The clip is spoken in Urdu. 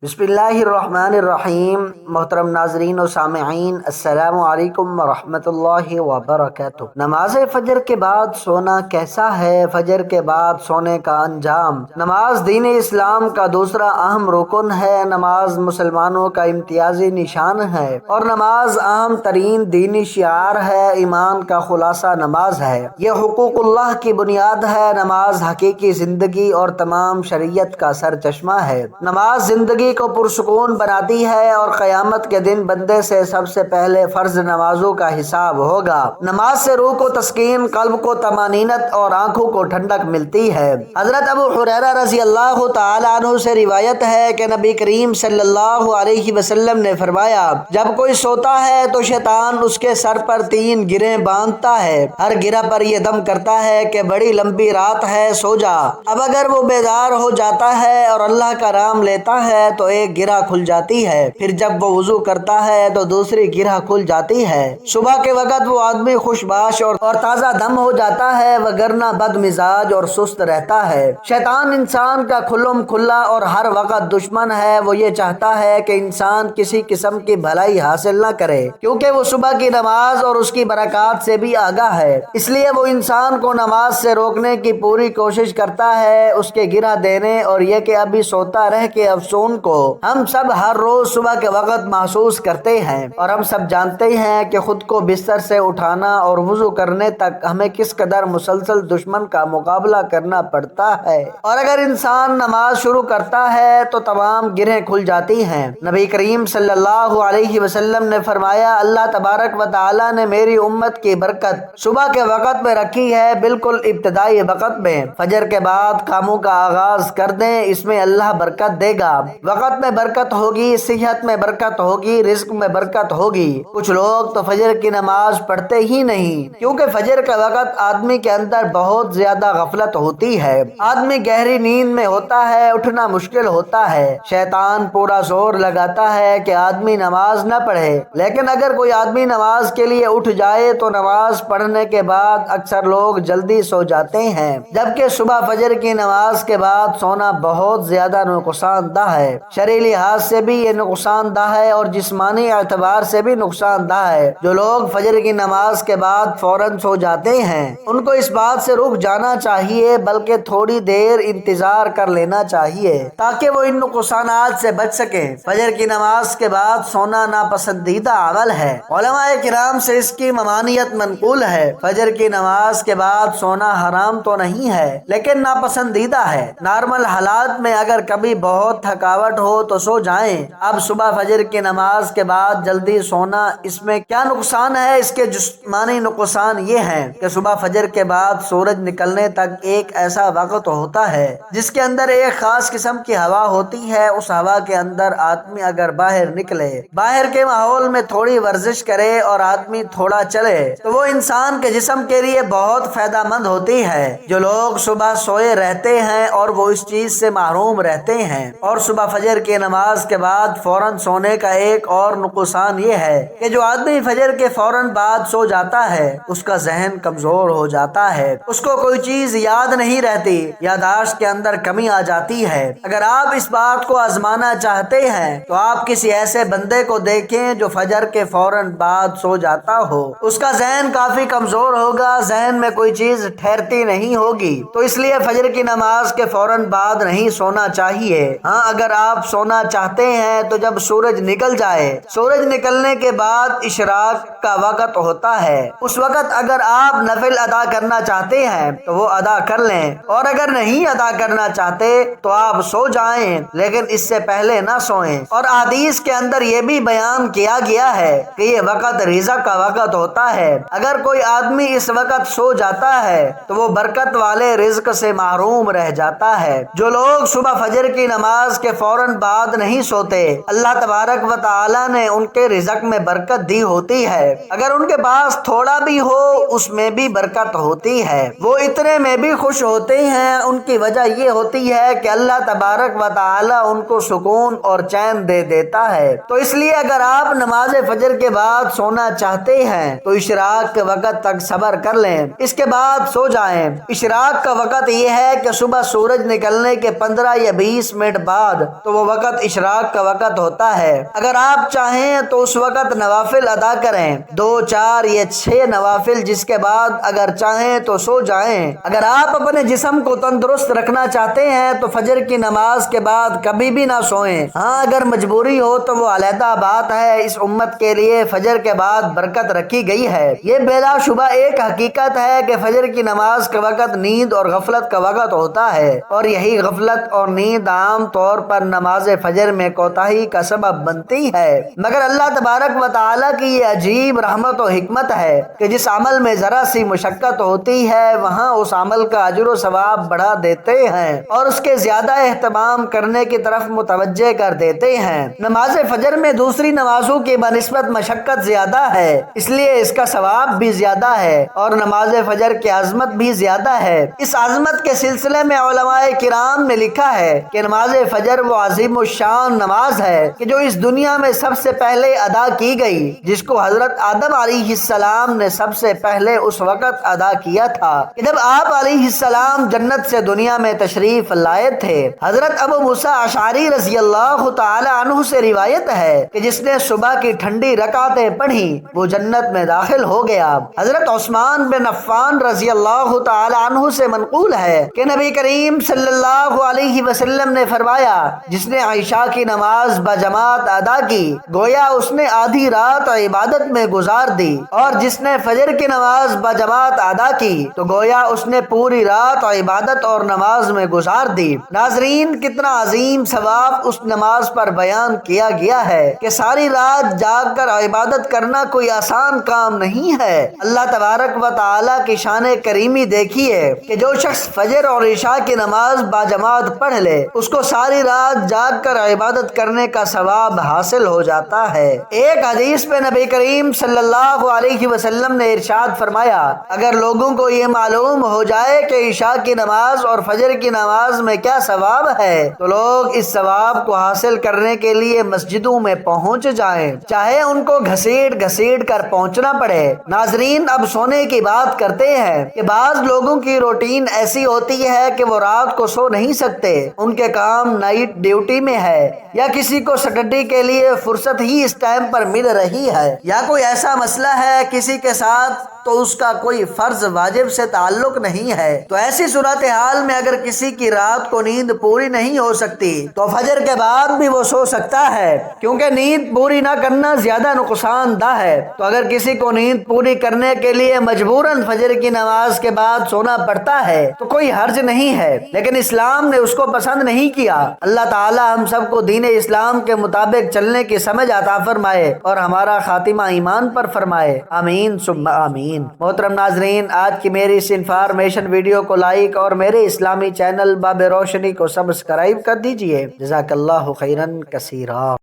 بسم اللہ الرحمن الرحیم۔ محترم ناظرین و سامعین، السلام علیکم ورحمۃ اللہ وبرکاتہ۔ نماز فجر کے بعد سونا کیسا ہے؟ فجر کے بعد سونے کا انجام۔ نماز دین اسلام کا دوسرا اہم رکن ہے۔ نماز مسلمانوں کا امتیازی نشان ہے اور نماز اہم ترین دینی شعار ہے۔ ایمان کا خلاصہ نماز ہے، یہ حقوق اللہ کی بنیاد ہے۔ نماز حقیقی زندگی اور تمام شریعت کا سرچشمہ ہے۔ نماز زندگی کو پرسکون بناتی ہے اور قیامت کے دن بندے سے سب سے پہلے فرض نمازوں کا حساب ہوگا۔ نماز سے روح کو تسکین، قلب کو طمانینت اور آنکھوں کو ٹھنڈک ملتی ہے۔ حضرت ابو ہریرہ رضی اللہ تعالی عنہ سے روایت ہے کہ نبی کریم صلی اللہ علیہ وسلم نے فرمایا، جب کوئی سوتا ہے تو شیطان اس کے سر پر 3 گرہیں باندھتا ہے، ہر گرہ پر یہ دم کرتا ہے کہ بڑی لمبی رات ہے، سو جا۔ اب اگر وہ بیدار ہو جاتا ہے اور اللہ کا نام لیتا ہے تو ایک گرہ کھل جاتی ہے، پھر جب وہ وضو کرتا ہے تو دوسری گرہ کھل جاتی ہے۔ صبح کے وقت وہ آدمی خوش باش اور تازہ دم ہو جاتا ہے، وگرنہ بد مزاج اور سست رہتا ہے۔ شیطان انسان کا کھلم کھلا اور ہر وقت دشمن ہے۔ وہ یہ چاہتا ہے کہ انسان کسی قسم کی بھلائی حاصل نہ کرے، کیونکہ وہ صبح کی نماز اور اس کی برکات سے بھی آگاہ ہے۔ اس لیے وہ انسان کو نماز سے روکنے کی پوری کوشش کرتا ہے، اس کے گرہ دینے اور یہ کہ ابھی سوتا رہ کے افسون کو ہم سب ہر روز صبح کے وقت محسوس کرتے ہیں، اور ہم سب جانتے ہیں کہ خود کو بستر سے اٹھانا اور وضو کرنے تک ہمیں کس قدر مسلسل دشمن کا مقابلہ کرنا پڑتا ہے۔ اور اگر انسان نماز شروع کرتا ہے تو تمام گرہیں کھل جاتی ہیں۔ نبی کریم صلی اللہ علیہ وسلم نے فرمایا، اللہ تبارک و تعالی نے میری امت کی برکت صبح کے وقت میں رکھی ہے، بالکل ابتدائی وقت میں۔ فجر کے بعد کاموں کا آغاز کر دیں، اس میں اللہ برکت دے گا۔ وقت میں برکت ہوگی، صحت میں برکت ہوگی، رزق میں برکت ہوگی۔ کچھ لوگ تو فجر کی نماز پڑھتے ہی نہیں، کیونکہ فجر کا وقت آدمی کے اندر بہت زیادہ غفلت ہوتی ہے۔ آدمی گہری نیند میں ہوتا ہے، اٹھنا مشکل ہوتا ہے۔ شیطان پورا زور لگاتا ہے کہ آدمی نماز نہ پڑھے، لیکن اگر کوئی آدمی نماز کے لیے اٹھ جائے تو نماز پڑھنے کے بعد اکثر لوگ جلدی سو جاتے ہیں، جبکہ صبح فجر کی نماز کے بعد سونا بہت زیادہ نقصان دہ ہے۔ شرعی لحاظ سے بھی یہ نقصان دہ ہے اور جسمانی اعتبار سے بھی نقصان دہ ہے۔ جو لوگ فجر کی نماز کے بعد فوراً سو جاتے ہیں، ان کو اس بات سے رک جانا چاہیے، بلکہ تھوڑی دیر انتظار کر لینا چاہیے تاکہ وہ ان نقصانات سے بچ سکیں۔ فجر کی نماز کے بعد سونا ناپسندیدہ عمل ہے۔ علماء کرام سے اس کی ممانعت منقول ہے۔ فجر کی نماز کے بعد سونا حرام تو نہیں ہے، لیکن ناپسندیدہ ہے۔ نارمل حالات میں اگر کبھی بہت تھکاوٹ ہو تو سو جائیں۔ اب صبح فجر کی نماز کے بعد جلدی سونا، اس میں کیا نقصان ہے؟ اس کے جسمانی نقصان یہ ہیں کہ صبح فجر کے بعد سورج نکلنے تک ایک ایسا وقت ہوتا ہے جس کے اندر ایک خاص قسم کی ہوا ہوتی ہے۔ اس ہوا کے اندر آدمی اگر باہر نکلے، باہر کے ماحول میں تھوڑی ورزش کرے اور آدمی تھوڑا چلے تو وہ انسان کے جسم کے لیے بہت فائدہ مند ہوتی ہے۔ جو لوگ صبح سوئے رہتے ہیں اور وہ اس چیز سے محروم رہتے ہیں، اور صبح فجر کی نماز کے بعد فوراً سونے کا ایک اور نقصان یہ ہے کہ جو آدمی فجر کے فوراً بعد سو جاتا ہے اس کا ذہن کمزور ہو جاتا ہے، اس کو کوئی چیز یاد نہیں رہتی، یادداشت کے اندر کمی آ جاتی ہے۔ اگر آپ اس بات کو آزمانا چاہتے ہیں تو آپ کسی ایسے بندے کو دیکھیں جو فجر کے فوراً بعد سو جاتا ہو۔ اس کا ذہن کافی کمزور ہوگا، ذہن میں کوئی چیز ٹھہرتی نہیں ہوگی، تو اس لیے فجر کی نماز کے فوراً بعد نہیں سونا چاہیے۔ ہاں، اگر آپ سونا چاہتے ہیں تو جب سورج نکل جائے، سورج نکلنے کے بعد اشراق کا وقت ہوتا ہے، اس وقت اگر آپ نفل ادا کرنا چاہتے ہیں تو وہ ادا کر لیں، اور اگر نہیں ادا کرنا چاہتے تو آپ سو جائیں، لیکن اس سے پہلے نہ سوئیں۔ اور حدیث کے اندر یہ بھی بیان کیا گیا ہے کہ یہ وقت رزق کا وقت ہوتا ہے۔ اگر کوئی آدمی اس وقت سو جاتا ہے تو وہ برکت والے رزق سے محروم رہ جاتا ہے۔ جو لوگ صبح فجر کی نماز کے فوراً بعد نہیں سوتے، اللہ تبارک و تعالی نے ان کے رزق میں برکت دی ہوتی ہے۔ اگر ان کے پاس تھوڑا بھی ہو اس میں بھی برکت ہوتی ہے، وہ اتنے میں بھی خوش ہوتے ہیں۔ ان کی وجہ یہ ہوتی ہے کہ اللہ تبارک و تعالی ان کو سکون اور چین دے دیتا ہے۔ تو اس لیے اگر آپ نماز فجر کے بعد سونا چاہتے ہیں تو اشراق کے وقت تک صبر کر لیں، اس کے بعد سو جائیں۔ اشراق کا وقت یہ ہے کہ صبح سورج نکلنے کے 15 یا 20 منٹ بعد، تو تو وہ وقت اشراق کا وقت ہوتا ہے۔ اگر آپ چاہیں تو اس وقت نوافل ادا کریں، 2 4 یا 6 نوافل، جس کے بعد اگر چاہیں تو سو جائیں۔ اگر آپ اپنے جسم کو تندرست رکھنا چاہتے ہیں تو فجر کی نماز کے بعد کبھی بھی نہ سوئیں۔ ہاں اگر مجبوری ہو تو وہ علیحدہ بات ہے، اس امت کے لیے فجر کے بعد برکت رکھی گئی ہے۔ یہ بلا شبہ ایک حقیقت ہے کہ فجر کی نماز کا وقت نیند اور غفلت کا وقت ہوتا ہے، اور یہی غفلت اور نیند عام طور پر نماز فجر میں کوتاہی کا سبب بنتی ہے۔ مگر اللہ تبارک و تعالیٰ کی یہ عجیب رحمت و حکمت ہے کہ جس عمل میں ذرا سی مشقت ہوتی ہے وہاں اس عمل کا اجر و ثواب بڑھا دیتے ہیں اور اس کے زیادہ اہتمام کرنے کی طرف متوجہ کر دیتے ہیں۔ نماز فجر میں دوسری نمازوں کی بنسبت مشقت زیادہ ہے، اس لیے اس کا ثواب بھی زیادہ ہے اور نماز فجر کی عظمت بھی زیادہ ہے۔ اس عظمت کے سلسلے میں علماء کرام نے لکھا ہے کہ نماز فجر وہ عظیم الشان نماز ہے کہ جو اس دنیا میں سب سے پہلے ادا کی گئی، جس کو حضرت آدم علیہ السلام نے سب سے پہلے اس وقت ادا کیا تھا کہ جب آپ علیہ السلام جنت سے دنیا میں تشریف لائے تھے۔ حضرت ابو موسیٰ اشعری رضی اللہ تعالی عنہ سے روایت ہے کہ جس نے صبح کی ٹھنڈی رکعتیں پڑھی وہ جنت میں داخل ہو گیا۔ حضرت عثمان بن عفان رضی اللہ تعالی عنہ سے منقول ہے کہ نبی کریم صلی اللہ علیہ وسلم نے فرمایا، جس نے عشاء کی نماز بجماعت ادا کی گویا اس نے آدھی رات عبادت میں گزار دی، اور جس نے فجر کی نماز بجماعت ادا کی تو گویا اس نے پوری رات عبادت اور نماز میں گزار دی۔ ناظرین، کتنا عظیم ثواب اس نماز پر بیان کیا گیا ہے کہ ساری رات جاگ کر عبادت کرنا کوئی آسان کام نہیں ہے۔ اللہ تبارک و تعالیٰ کی شان کریمی دیکھیے کہ جو شخص فجر اور عشاء کی نماز باجماعت پڑھ لے اس کو ساری رات جاگ کر عبادت کرنے کا ثواب حاصل ہو جاتا ہے۔ ایک حدیث پہ نبی کریم صلی اللہ علیہ وسلم نے ارشاد فرمایا، اگر لوگوں کو یہ معلوم ہو جائے کہ عشاء کی نماز اور فجر کی نماز میں کیا ثواب ہے تو لوگ اس ثواب کو حاصل کرنے کے لیے مسجدوں میں پہنچ جائیں، چاہے ان کو گھسیٹ گھسیٹ کر پہنچنا پڑے۔ ناظرین، اب سونے کی بات کرتے ہیں کہ بعض لوگوں کی روٹین ایسی ہوتی ہے کہ وہ رات کو سو نہیں سکتے، ان کے کام نائٹ ڈیوٹی میں ہے، یا کسی کو سٹڈی کے لیے فرصت ہی اس ٹائم پر مل رہی ہے، یا کوئی ایسا مسئلہ ہے کسی کے ساتھ تو اس کا کوئی فرض واجب سے تعلق نہیں ہے۔ تو ایسی صورتحال میں اگر کسی کی رات کو نیند پوری نہیں ہو سکتی تو فجر کے بعد بھی وہ سو سکتا ہے، کیونکہ نیند پوری نہ کرنا زیادہ نقصان دہ ہے۔ تو اگر کسی کو نیند پوری کرنے کے لیے مجبوراً فجر کی نماز کے بعد سونا پڑتا ہے تو کوئی حرج نہیں ہے، لیکن اسلام نے اس کو پسند نہیں کیا۔ اللہ تعالی ہم سب کو دین اسلام کے مطابق چلنے کی سمجھ عطا فرمائے اور ہمارا خاتمہ ایمان پر فرمائے، آمین ثم آمین۔ محترم ناظرین، آج کی میری اس انفارمیشن ویڈیو کو لائک اور میرے اسلامی چینل باب روشنی کو سبسکرائب کر دیجئے۔ جزاک اللہ خیرن کثیرا۔